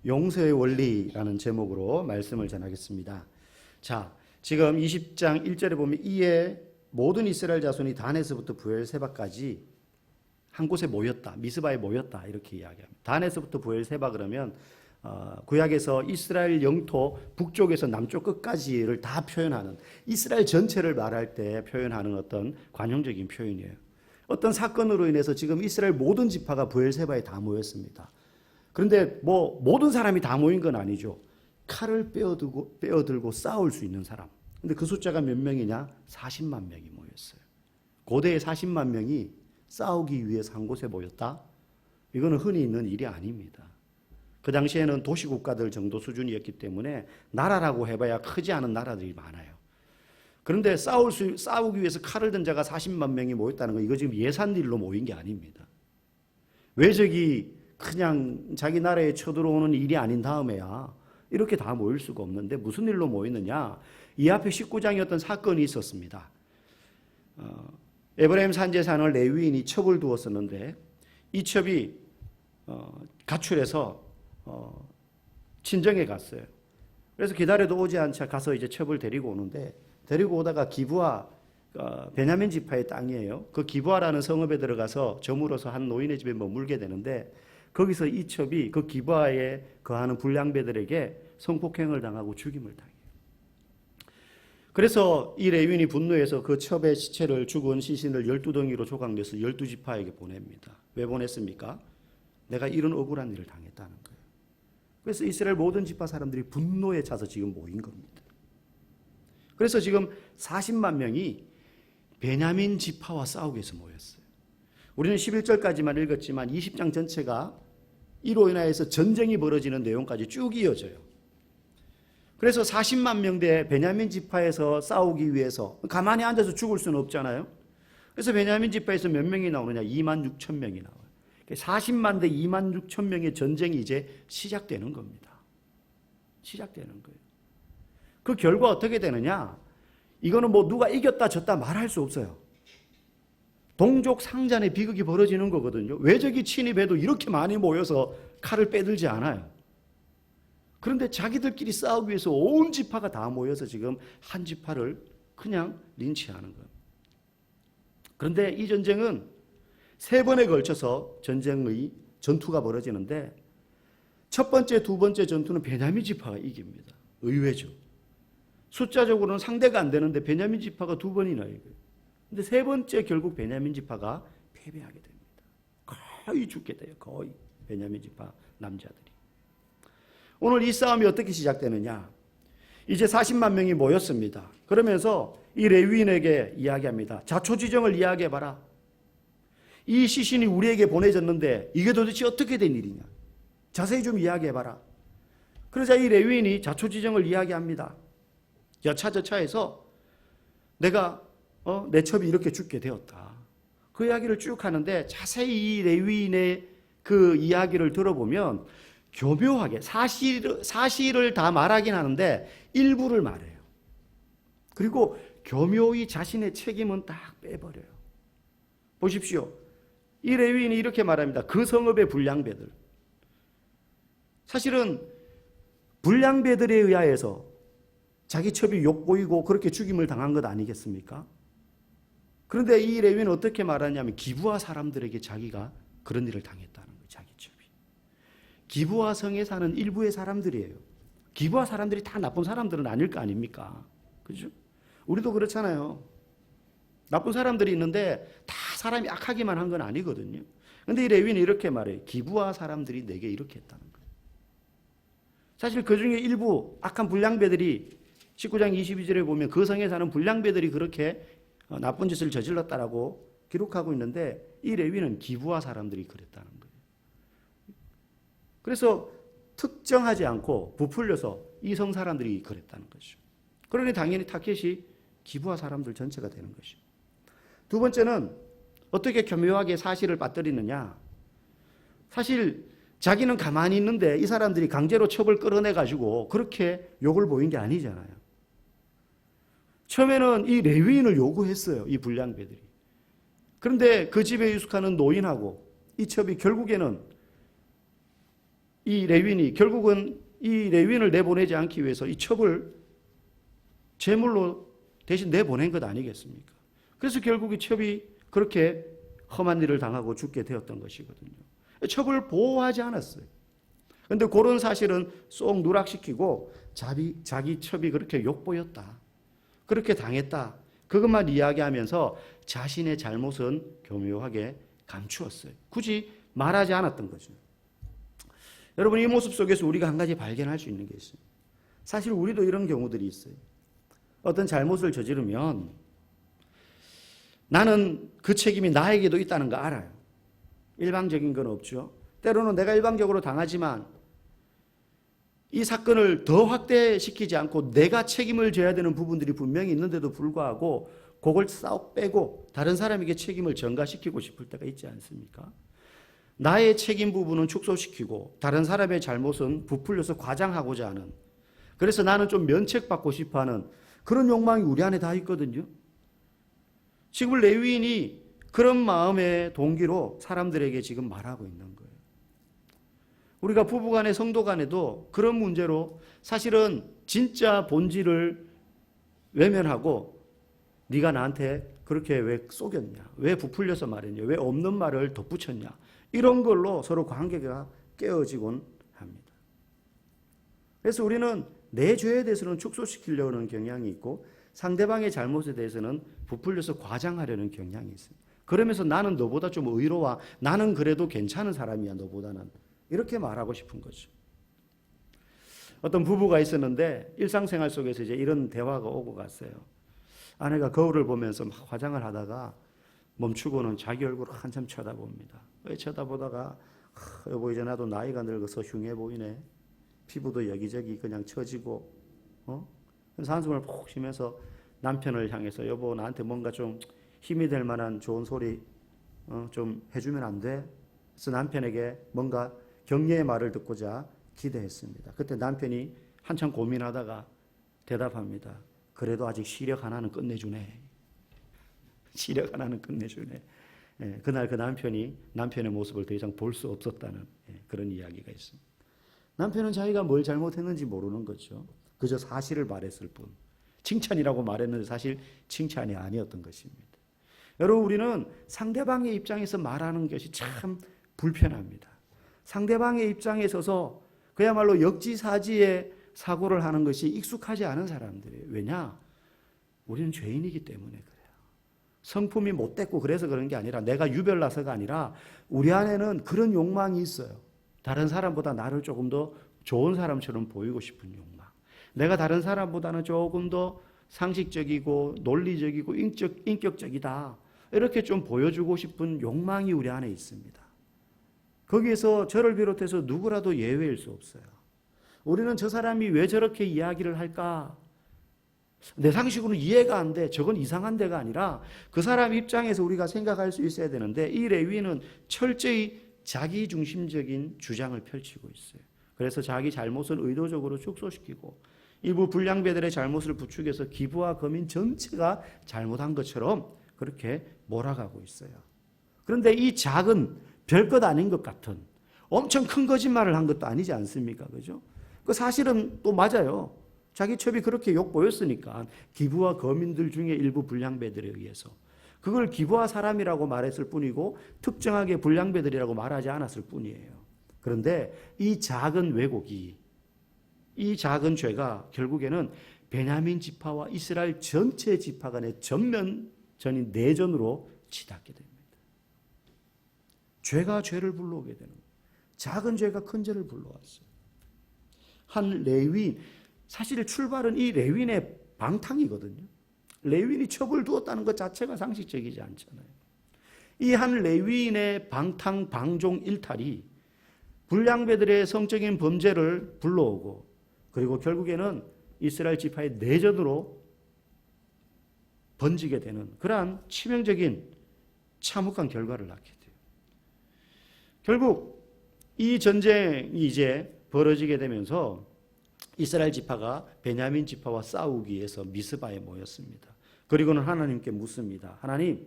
용서의 원리라는 제목으로 말씀을 전하겠습니다. 자, 지금 20장 1절에 보면 이에 모든 이스라엘 자손이 단에서부터 부엘세바까지 한 곳에 모였다. 미스바에 모였다. 이렇게 이야기합니다. 단에서부터 부엘세바 그러면 구약에서 이스라엘 영토 북쪽에서 남쪽 끝까지를 다 표현하는, 이스라엘 전체를 말할 때 표현하는 어떤 관용적인 표현이에요. 어떤 사건으로 인해서 지금 이스라엘 모든 지파가 부엘세바에 다 모였습니다. 그런데 모든 사람이 다 모인 건 아니죠. 칼을 빼어들고 싸울 수 있는 사람. 근데 그 숫자가 몇 명이냐? 40만 명이 모였어요. 고대의 40만 명이 싸우기 위해서 한 곳에 모였다? 이거는 흔히 있는 일이 아닙니다. 그 당시에는 도시국가들 정도 수준이었기 때문에 나라라고 해봐야 크지 않은 나라들이 많아요. 그런데 싸우기 위해서 칼을 든 자가 40만 명이 모였다는 건 이거 지금 예산일로 모인 게 아닙니다. 외적이 그냥 자기 나라에 쳐들어오는 일이 아닌 다음에야 이렇게 다 모일 수가 없는데 무슨 일로 모이느냐? 이 앞에 19장에 어떤 사건이 있었습니다. 에브라임 산제산을 레위인이 첩을 두었었는데 이 첩이 가출해서 친정에 갔어요. 그래서 기다려도 오지 않자 가서 이제 첩을 데리고 오는데, 데리고 오다가 기브아, 베냐민 지파의 땅이에요. 그 기브아라는 성읍에 들어가서 저물어서 한 노인의 집에 머물게 되는데, 거기서 이 첩이 그 기브아에 거하는 불량배들에게 성폭행을 당하고 죽임을 당해요. 그래서 이 레위인이 분노해서 그 첩의 시체를, 죽은 시신을 12덩이로 조각내서 12지파에게 보냅니다. 왜 보냈습니까? 내가 이런 억울한 일을 당했다는 거예요. 그래서 이스라엘 모든 지파 사람들이 분노에 차서 지금 모인 겁니다. 그래서 지금 40만 명이 베냐민 지파와 싸우기 위해서 모였어요. 우리는 11절까지만 읽었지만 20장 전체가 이로 인하여서 전쟁이 벌어지는 내용까지 쭉 이어져요. 그래서 40만 명대 베냐민 지파에서 싸우기 위해서 가만히 앉아서 죽을 수는 없잖아요. 그래서 베냐민 지파에서 몇 명이 나오느냐? 2만 6천 명이 나와요. 40만 대 2만 6천 명의 전쟁이 이제 시작되는 겁니다. 시작되는 거예요. 그 결과 어떻게 되느냐? 이거는 누가 이겼다 졌다 말할 수 없어요. 동족 상잔의 비극이 벌어지는 거거든요. 외적이 침입해도 이렇게 많이 모여서 칼을 빼들지 않아요. 그런데 자기들끼리 싸우기 위해서 온 지파가 다 모여서 지금 한 지파를 그냥 린치하는 거예요. 그런데 이 전쟁은 3번에 걸쳐서 전투가 벌어지는데, 첫 번째, 두 번째 전투는 베냐민 지파가 이깁니다. 의외죠. 숫자적으로는 상대가 안 되는데 베냐민 지파가 2번이나 이겨요. 근데 3번째 결국 베냐민 지파가 패배하게 됩니다. 거의 죽게 돼요. 거의 베냐민 지파 남자들이. 오늘 이 싸움이 어떻게 시작되느냐? 이제 40만 명이 모였습니다. 그러면서 이 레위인에게 이야기합니다. 자초지정을 이야기해봐라. 이 시신이 우리에게 보내졌는데 이게 도대체 어떻게 된 일이냐? 자세히 좀 이야기해봐라. 그러자 이 레위인이 자초지정을 이야기합니다. 여차저차해서 내가 내 첩이 이렇게 죽게 되었다. 그 이야기를 쭉 하는데 자세히 이 레위인의 그 이야기를 들어보면 교묘하게 사실을 다 말하긴 하는데 일부를 말해요. 그리고 교묘히 자신의 책임은 딱 빼버려요. 보십시오. 이 레위인이 이렇게 말합니다. 그 성읍의 불량배들. 사실은 불량배들에 의하여서 자기 첩이 욕보이고 그렇게 죽임을 당한 것 아니겠습니까? 그런데 이 레위인은 어떻게 말하냐면 기브아 사람들에게 자기가 그런 일을 당했다는 거예요. 자기 첩이. 기브아 성에 사는 일부의 사람들이에요. 기브아 사람들이 다 나쁜 사람들은 아닐 거 아닙니까? 그죠? 우리도 그렇잖아요. 나쁜 사람들이 있는데 다 사람이 악하기만 한 건 아니거든요. 그런데 이 레위인은 이렇게 말해요. 기브아 사람들이 내게 이렇게 했다는 거예요. 사실 그 중에 일부 악한 불량배들이 19장 22절에 보면 그 성에 사는 불량배들이 그렇게 나쁜 짓을 저질렀다라고 기록하고 있는데, 이 레위는 기브아 사람들이 그랬다는 거예요. 그래서 특정하지 않고 부풀려서 이 성 사람들이 그랬다는 거죠. 그러니 당연히 타켓이 기브아 사람들 전체가 되는 것이죠. 두 번째는 어떻게 교묘하게 사실을 빠뜨리느냐? 사실 자기는 가만히 있는데 이 사람들이 강제로 첩을 끌어내가지고 그렇게 욕을 보인 게 아니잖아요. 처음에는 이 레위인을 요구했어요. 이 불량배들이. 그런데 그 집에 유숙하는 노인하고 이 첩이 결국에는 이 레위인이 결국은 이 레위인을 내보내지 않기 위해서 이 첩을 제물로 대신 내보낸 것 아니겠습니까? 그래서 결국 이 첩이 그렇게 험한 일을 당하고 죽게 되었던 것이거든요. 첩을 보호하지 않았어요. 그런데 그런 사실은 쏙 누락시키고 자기 첩이 그렇게 욕보였다, 그렇게 당했다, 그것만 이야기하면서 자신의 잘못은 교묘하게 감추었어요. 굳이 말하지 않았던 거죠. 여러분, 이 모습 속에서 우리가 한 가지 발견할 수 있는 게 있어요. 사실 우리도 이런 경우들이 있어요. 어떤 잘못을 저지르면 나는 그 책임이 나에게도 있다는 거 알아요. 일방적인 건 없죠. 때로는 내가 일방적으로 당하지만 이 사건을 더 확대시키지 않고 내가 책임을 져야 되는 부분들이 분명히 있는데도 불구하고 그걸 싹 빼고 다른 사람에게 책임을 전가시키고 싶을 때가 있지 않습니까? 나의 책임 부분은 축소시키고 다른 사람의 잘못은 부풀려서 과장하고자 하는, 그래서 나는 좀 면책받고 싶어하는 그런 욕망이 우리 안에 다 있거든요. 지금 레위인이 그런 마음의 동기로 사람들에게 지금 말하고 있는 거예요. 우리가 부부간에 성도간에도 그런 문제로 사실은 진짜 본질을 외면하고 네가 나한테 그렇게 왜 속였냐, 왜 부풀려서 말했냐, 왜 없는 말을 덧붙였냐, 이런 걸로 서로 관계가 깨어지곤 합니다. 그래서 우리는 내 죄에 대해서는 축소시키려고 하는 경향이 있고 상대방의 잘못에 대해서는 부풀려서 과장하려는 경향이 있습니다. 그러면서 나는 너보다 좀 의로워, 나는 그래도 괜찮은 사람이야, 너보다는, 이렇게 말하고 싶은 거죠. 어떤 부부가 있었는데 일상생활 속에서 이제 이런 대화가 오고 갔어요. 아내가 거울을 보면서 막 화장을 하다가 멈추고는 자기 얼굴을 한참 쳐다봅니다. 쳐다보다가 여보, 이제 나도 나이가 늙어서 흉해 보이네. 피부도 여기저기 그냥 처지고, 그래서 한숨을 푹 쉬면서 남편을 향해서 여보, 나한테 뭔가 좀 힘이 될 만한 좋은 소리 좀 해주면 안 돼? 그래서 남편에게 뭔가 격려의 말을 듣고자 기대했습니다. 그때 남편이 한참 고민하다가 대답합니다. 그래도 아직 시력 하나는 끝내주네. 시력 하나는 끝내주네. 그날 그 남편이 남편의 모습을 더 이상 볼 수 없었다는 그런 이야기가 있습니다. 남편은 자기가 뭘 잘못했는지 모르는 거죠. 그저 사실을 말했을 뿐. 칭찬이라고 말했는데 사실 칭찬이 아니었던 것입니다. 여러분, 우리는 상대방의 입장에서 말하는 것이 참 불편합니다. 상대방의 입장에 서서 그야말로 역지사지의 사고를 하는 것이 익숙하지 않은 사람들이에요. 왜냐? 우리는 죄인이기 때문에 그래요. 성품이 못됐고 그래서 그런 게 아니라, 내가 유별나서가 아니라 우리 안에는 그런 욕망이 있어요. 다른 사람보다 나를 조금 더 좋은 사람처럼 보이고 싶은 욕망. 내가 다른 사람보다는 조금 더 상식적이고 논리적이고 인격적이다, 이렇게 좀 보여주고 싶은 욕망이 우리 안에 있습니다. 거기에서 저를 비롯해서 누구라도 예외일 수 없어요. 우리는 저 사람이 왜 저렇게 이야기를 할까? 내 상식으로는 이해가 안 돼. 저건 이상한 데가 아니라 그 사람 입장에서 우리가 생각할 수 있어야 되는데, 이 레위인은 철저히 자기중심적인 주장을 펼치고 있어요. 그래서 자기 잘못은 의도적으로 축소시키고 일부 불량배들의 잘못을 부추겨서 기부와 거민 전체가 잘못한 것처럼 그렇게 몰아가고 있어요. 그런데 이 작은 별것 아닌 것 같은 엄청 큰 거짓말을 한 것도 아니지 않습니까? 그죠? 그 사실은 또 맞아요. 자기 첩이 그렇게 욕보였으니까 기부와 거민들 중에 일부 불량배들에 의해서 그걸 기부와 사람이라고 말했을 뿐이고 특정하게 불량배들이라고 말하지 않았을 뿐이에요. 그런데 이 작은 왜곡이, 이 작은 죄가 결국에는 베냐민 지파와 이스라엘 전체 지파 간의 전면전인 내전으로 치닫게 됩니다. 죄가 죄를 불러오게 되는 거예요. 작은 죄가 큰 죄를 불러왔어요. 한 레위인, 사실 출발은 이 레위인의 방탕이거든요. 레위인이 첩을 두었다는 것 자체가 상식적이지 않잖아요. 이 한 레위인의 방탕, 방종, 일탈이 불량배들의 성적인 범죄를 불러오고, 그리고 결국에는 이스라엘 지파의 내전으로 번지게 되는 그러한 치명적인 참혹한 결과를 낳게 돼요. 결국 이 전쟁이 이제 벌어지게 되면서 이스라엘 지파가 베냐민 지파와 싸우기 위해서 미스바에 모였습니다. 그리고는 하나님께 묻습니다. 하나님,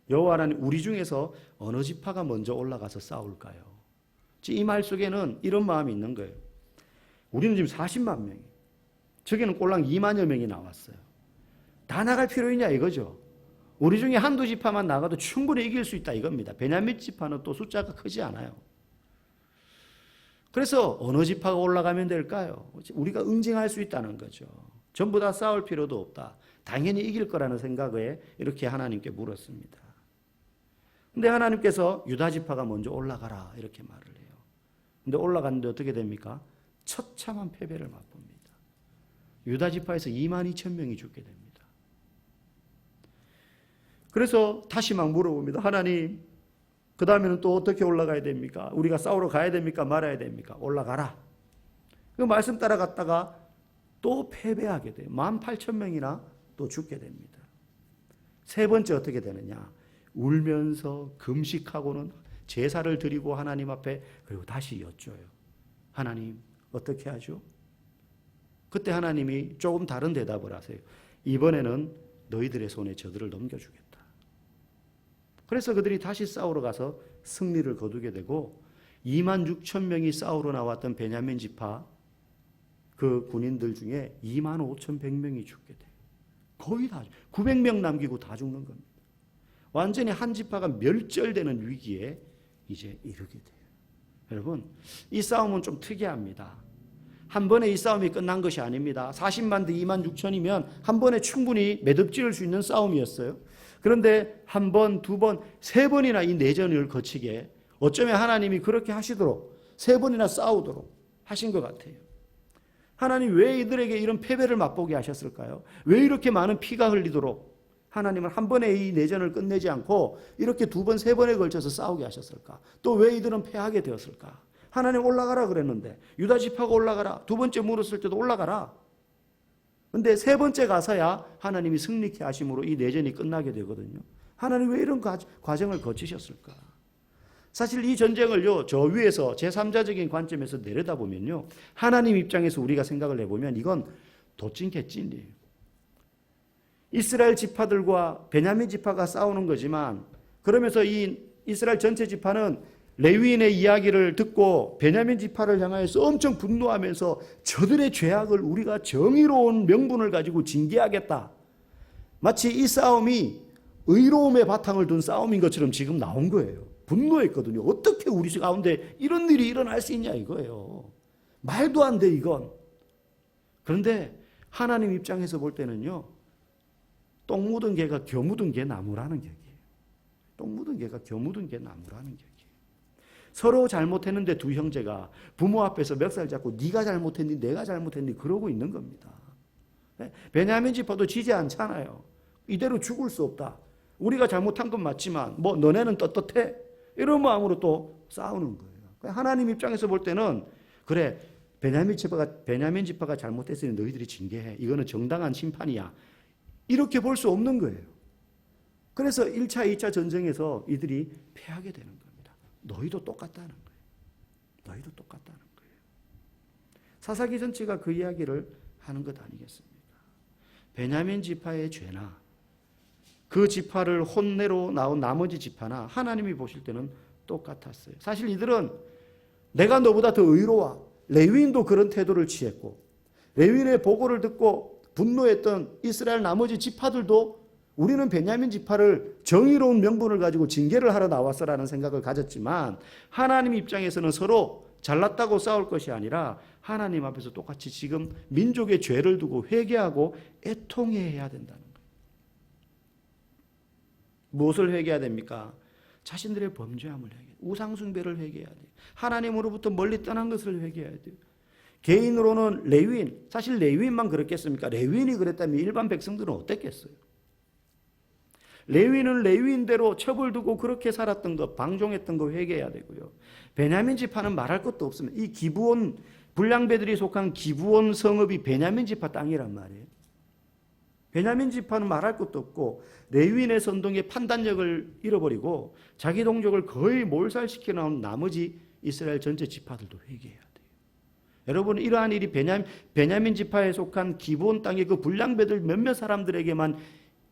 여호와 하나님, 우리 중에서 어느 지파가 먼저 올라가서 싸울까요? 이 말 속에는 이런 마음이 있는 거예요. 우리는 지금 40만 명이, 저기는 꼴랑 2만여 명이 나왔어요. 다 나갈 필요 있냐 이거죠. 우리 중에 한두 지파만 나가도 충분히 이길 수 있다 이겁니다. 베냐민 지파는 또 숫자가 크지 않아요. 그래서 어느 지파가 올라가면 될까요? 우리가 응징할 수 있다는 거죠. 전부 다 싸울 필요도 없다. 당연히 이길 거라는 생각에 이렇게 하나님께 물었습니다. 근데 하나님께서 유다 지파가 먼저 올라가라 이렇게 말을 해요. 근데 올라갔는데 어떻게 됩니까? 처참한 패배를 맛봅니다. 유다 지파에서 2만 2천 명이 죽게 됩니다. 그래서 다시 막 물어봅니다. 하나님, 그 다음에는 또 어떻게 올라가야 됩니까? 우리가 싸우러 가야 됩니까? 말아야 됩니까? 올라가라. 그 말씀 따라갔다가 또 패배하게 돼요. 18,000명이나 또 죽게 됩니다. 세 번째 어떻게 되느냐? 울면서 금식하고는 제사를 드리고 하나님 앞에 그리고 다시 여쭤요. 하나님, 어떻게 하죠? 그때 하나님이 조금 다른 대답을 하세요. 이번에는 너희들의 손에 저들을 넘겨주겠다. 그래서 그들이 다시 싸우러 가서 승리를 거두게 되고 2만 6천 명이 싸우러 나왔던 베냐민 지파 그 군인들 중에 2만 5,100명이 죽게 돼요. 거의 다 900명 남기고 다 죽는 겁니다. 완전히 한 지파가 멸절되는 위기에 이제 이르게 돼요. 여러분, 이 싸움은 좀 특이합니다. 한 번에 이 싸움이 끝난 것이 아닙니다. 40만 대 2만 6천이면 한 번에 충분히 매듭지을 수 있는 싸움이었어요. 그런데 한 번, 두 번, 세 번이나 이 내전을 거치게 어쩌면 하나님이 그렇게 하시도록 세 번이나 싸우도록 하신 것 같아요. 하나님 왜 이들에게 이런 패배를 맛보게 하셨을까요? 왜 이렇게 많은 피가 흘리도록 하나님은 한 번에 이 내전을 끝내지 않고 이렇게 두 번, 세 번에 걸쳐서 싸우게 하셨을까? 또 왜 이들은 패하게 되었을까? 하나님 올라가라 그랬는데 유다 지파가 올라가라. 두 번째 물었을 때도 올라가라. 근데 세 번째 가서야 하나님이 승리케 하심으로 이 내전이 끝나게 되거든요. 하나님 왜 이런 과정을 거치셨을까? 사실 이 전쟁을요, 저 위에서 제3자적인 관점에서 내려다보면요, 하나님 입장에서 우리가 생각을 해보면 이건 도찐 개찐이에요. 이스라엘 지파들과 베냐민 지파가 싸우는 거지만 그러면서 이 이스라엘 전체 지파는 레위인의 이야기를 듣고 베냐민 지파를 향하여서 엄청 분노하면서 저들의 죄악을 우리가 정의로운 명분을 가지고 징계하겠다. 마치 이 싸움이 의로움의 바탕을 둔 싸움인 것처럼 지금 나온 거예요. 분노했거든요. 어떻게 우리 가운데 이런 일이 일어날 수 있냐 이거예요. 말도 안 돼 이건. 그런데 하나님 입장에서 볼 때는요. 똥 묻은 개가 겨 묻은 개 나무라는 격이에요. 똥 묻은 개가 겨 묻은 개 나무라는 격이에요. 서로 잘못했는데 두 형제가 부모 앞에서 멱살 잡고 네가 잘못했니 내가 잘못했니 그러고 있는 겁니다. 베냐민 지파도 지지 않잖아요. 이대로 죽을 수 없다. 우리가 잘못한 건 맞지만 뭐 너네는 떳떳해? 이런 마음으로 또 싸우는 거예요. 하나님 입장에서 볼 때는 그래 베냐민 지파가 잘못했으니 너희들이 징계해. 이거는 정당한 심판이야. 이렇게 볼 수 없는 거예요. 그래서 1차, 2차 전쟁에서 이들이 패하게 되는 겁니다. 너희도 똑같다는 거예요. 너희도 똑같다는 거예요. 사사기 전체가 그 이야기를 하는 것 아니겠습니까? 베냐민 지파의 죄나 그 지파를 혼내로 나온 나머지 지파나 하나님이 보실 때는 똑같았어요. 사실 이들은 내가 너보다 더 의로워. 레위인도 그런 태도를 취했고 레위인의 보고를 듣고 분노했던 이스라엘 나머지 지파들도 우리는 베냐민 지파를 정의로운 명분을 가지고 징계를 하러 나왔어라는 생각을 가졌지만 하나님 입장에서는 서로 잘났다고 싸울 것이 아니라 하나님 앞에서 똑같이 지금 민족의 죄를 두고 회개하고 애통해야 된다는 거예요. 무엇을 회개해야 됩니까? 자신들의 범죄함을 회개해야 돼요. 우상숭배를 회개해야 돼요. 하나님으로부터 멀리 떠난 것을 회개해야 돼요. 개인으로는 레위인, 사실 레위인만 그랬겠습니까? 레위인이 그랬다면 일반 백성들은 어땠겠어요? 레위인은 레위인대로 첩을 두고 그렇게 살았던 것, 방종했던 거 회개해야 되고요. 베냐민 지파는 말할 것도 없습니다. 이 기브온, 불량배들이 속한 기브온 성읍이 베냐민 지파 땅이란 말이에요. 베냐민 지파는 말할 것도 없고 레위인의 선동에 판단력을 잃어버리고 자기 동족을 거의 몰살시켜 나온 나머지 이스라엘 전체 지파들도 회개해야 돼요. 여러분 이러한 일이 베냐민 지파에 속한 기브온 땅의 그 불량배들 몇몇 사람들에게만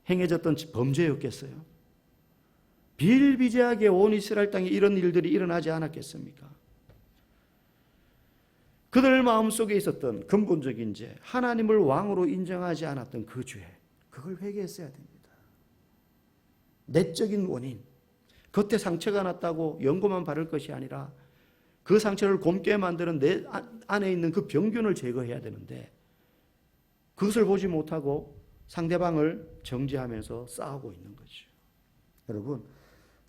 행해졌던 범죄였겠어요? 비일비재하게 온 이스라엘 땅에 이런 일들이 일어나지 않았겠습니까? 그들 마음속에 있었던 근본적인 죄, 하나님을 왕으로 인정하지 않았던 그 죄, 그걸 회개했어야 됩니다. 내적인 원인, 겉에 상처가 났다고 연고만 바를 것이 아니라 그 상처를 곰게 만드는 내 안에 있는 그 병균을 제거해야 되는데, 그것을 보지 못하고 상대방을 정죄하면서 싸우고 있는 거죠. 여러분,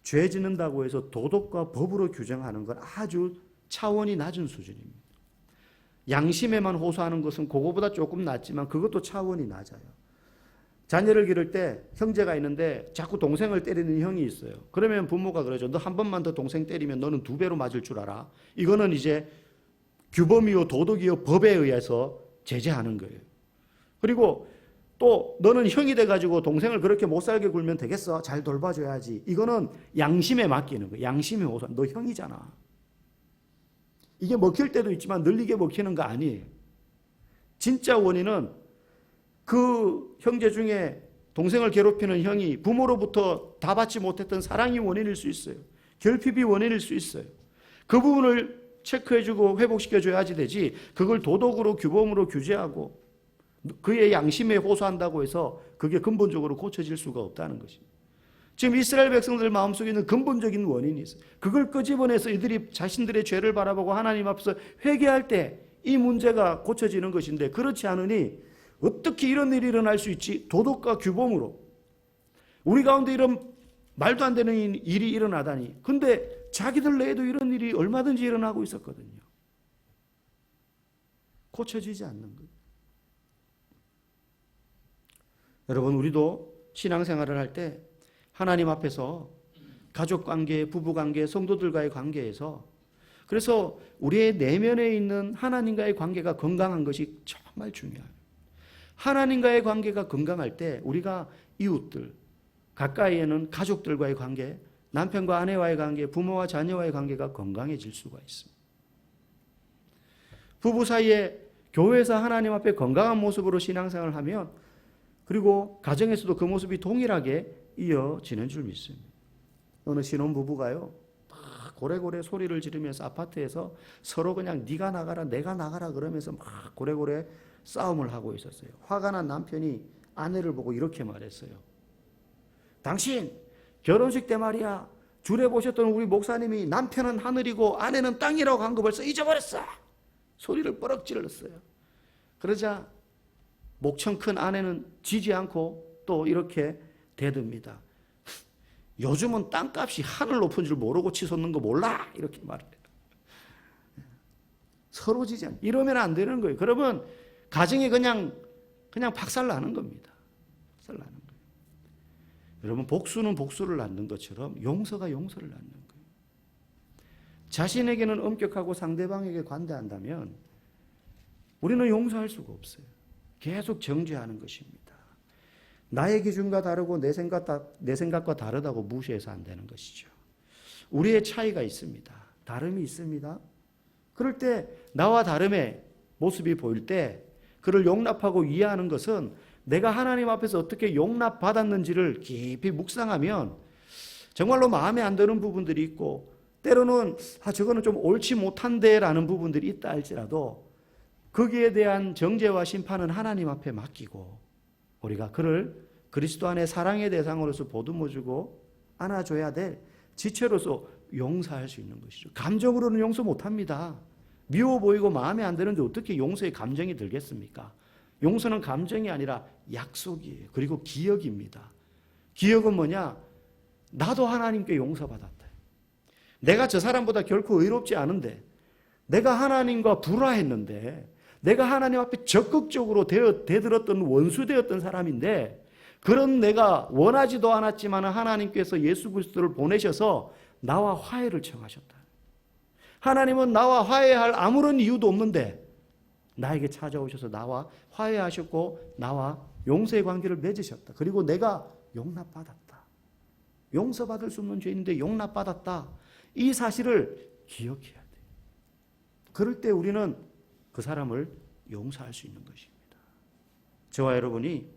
죄 짓는다고 해서 도덕과 법으로 규정하는 건 아주 차원이 낮은 수준입니다. 양심에만 호소하는 것은 그거보다 조금 낮지만 그것도 차원이 낮아요. 자녀를 기를 때 형제가 있는데 자꾸 동생을 때리는 형이 있어요. 그러면 부모가 그러죠. 너 한 번만 더 동생 때리면 너는 2배로 맞을 줄 알아. 이거는 이제 규범이요 도덕이요 법에 의해서 제재하는 거예요. 그리고 또 너는 형이 돼가지고 동생을 그렇게 못 살게 굴면 되겠어? 잘 돌봐줘야지. 이거는 양심에 맡기는 거예요. 양심에 호소. 너 형이잖아. 이게 먹힐 때도 있지만 늘리게 먹히는 거 아니에요. 진짜 원인은 그 형제 중에 동생을 괴롭히는 형이 부모로부터 다 받지 못했던 사랑이 원인일 수 있어요. 결핍이 원인일 수 있어요. 그 부분을 체크해주고 회복시켜줘야지 되지, 그걸 도덕으로 규범으로 규제하고 그의 양심에 호소한다고 해서 그게 근본적으로 고쳐질 수가 없다는 것입니다. 지금 이스라엘 백성들 마음속에 있는 근본적인 원인이 있어요. 그걸 끄집어내서 이들이 자신들의 죄를 바라보고 하나님 앞에서 회개할 때 이 문제가 고쳐지는 것인데, 그렇지 않으니 어떻게 이런 일이 일어날 수 있지? 도덕과 규범으로. 우리 가운데 이런 말도 안 되는 일이 일어나다니. 근데 자기들 내에도 이런 일이 얼마든지 일어나고 있었거든요. 고쳐지지 않는 거예요. 여러분, 우리도 신앙생활을 할 때 하나님 앞에서 가족관계, 부부관계, 성도들과의 관계에서, 그래서 우리의 내면에 있는 하나님과의 관계가 건강한 것이 정말 중요해요. 하나님과의 관계가 건강할 때 우리가 이웃들, 가까이에는 가족들과의 관계, 남편과 아내와의 관계, 부모와 자녀와의 관계가 건강해질 수가 있습니다. 부부 사이에 교회에서 하나님 앞에 건강한 모습으로 신앙생활을 하면, 그리고 가정에서도 그 모습이 동일하게 이어지는 줄 믿습니다. 어느 신혼부부가요, 막 고래고래 소리를 지르면서 아파트에서 서로 그냥 네가 나가라 내가 나가라 그러면서 막 고래고래 싸움을 하고 있었어요. 화가 난 남편이 아내를 보고 이렇게 말했어요. 당신 결혼식 때 말이야, 주례 보셨던 우리 목사님이 남편은 하늘이고 아내는 땅이라고 한 거 벌써 잊어버렸어. 소리를 뻐럭 질렀어요. 그러자 목청 큰 아내는 지지 않고 또 이렇게 대듭니다. 요즘은 땅값이 하늘 높은 줄 모르고 치솟는 거 몰라? 이렇게 말해요. 서로 지지 않. 이러면 안 되는 거예요. 그러면 가정이 그냥 박살나는 겁니다. 박살나는 거예요. 여러분, 복수는 복수를 낳는 것처럼 용서가 용서를 낳는 거예요. 자신에게는 엄격하고 상대방에게 관대한다면 우리는 용서할 수가 없어요. 계속 정죄하는 것입니다. 나의 기준과 다르고 내 생각과 다르다고 무시해서 안 되는 것이죠. 우리의 차이가 있습니다. 다름이 있습니다. 그럴 때 나와 다름의 모습이 보일 때 그를 용납하고 이해하는 것은 내가 하나님 앞에서 어떻게 용납받았는지를 깊이 묵상하면 정말로 마음에 안 드는 부분들이 있고, 때로는 저거는 좀 옳지 못한데 라는 부분들이 있다 할지라도 거기에 대한 정죄와 심판은 하나님 앞에 맡기고 우리가 그를 그리스도 안에 사랑의 대상으로서 보듬어주고 안아줘야 될 지체로서 용서할 수 있는 것이죠. 감정으로는 용서 못합니다. 미워 보이고 마음에 안 드는데 어떻게 용서의 감정이 들겠습니까? 용서는 감정이 아니라 약속이에요. 그리고 기억입니다. 기억은 뭐냐? 나도 하나님께 용서받았다. 내가 저 사람보다 결코 의롭지 않은데, 내가 하나님과 불화했는데, 내가 하나님 앞에 적극적으로 대들었던 원수되었던 사람인데, 그런 내가 원하지도 않았지만 하나님께서 예수 그리스도를 보내셔서 나와 화해를 청하셨다. 하나님은 나와 화해할 아무런 이유도 없는데 나에게 찾아오셔서 나와 화해하셨고 나와 용서의 관계를 맺으셨다. 그리고 내가 용납받았다. 용서받을 수 없는 죄인데 용납받았다. 이 사실을 기억해야 돼요. 그럴 때 우리는 그 사람을 용서할 수 있는 것입니다. 저와 여러분이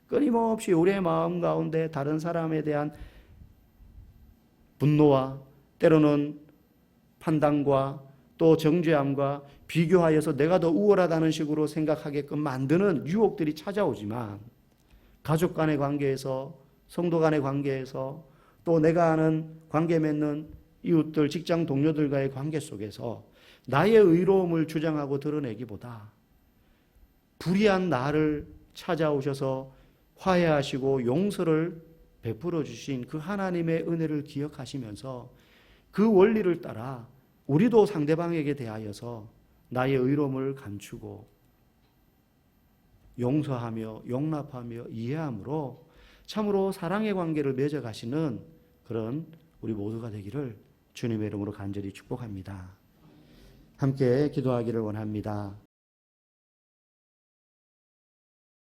끊임없이 우리의 마음 가운데 다른 사람에 대한 분노와 때로는 판단과 또 정죄함과 비교하여서 내가 더 우월하다는 식으로 생각하게끔 만드는 유혹들이 찾아오지만 가족 간의 관계에서, 성도 간의 관계에서, 또 내가 아는 관계 맺는 이웃들, 직장 동료들과의 관계 속에서 나의 의로움을 주장하고 드러내기보다 불의한 나를 찾아오셔서 화해하시고 용서를 베풀어 주신 그 하나님의 은혜를 기억하시면서 그 원리를 따라 우리도 상대방에게 대하여서 나의 의로움을 감추고 용서하며 용납하며 이해함으로 참으로 사랑의 관계를 맺어가시는 그런 우리 모두가 되기를 주님의 이름으로 간절히 축복합니다. 함께 기도하기를 원합니다.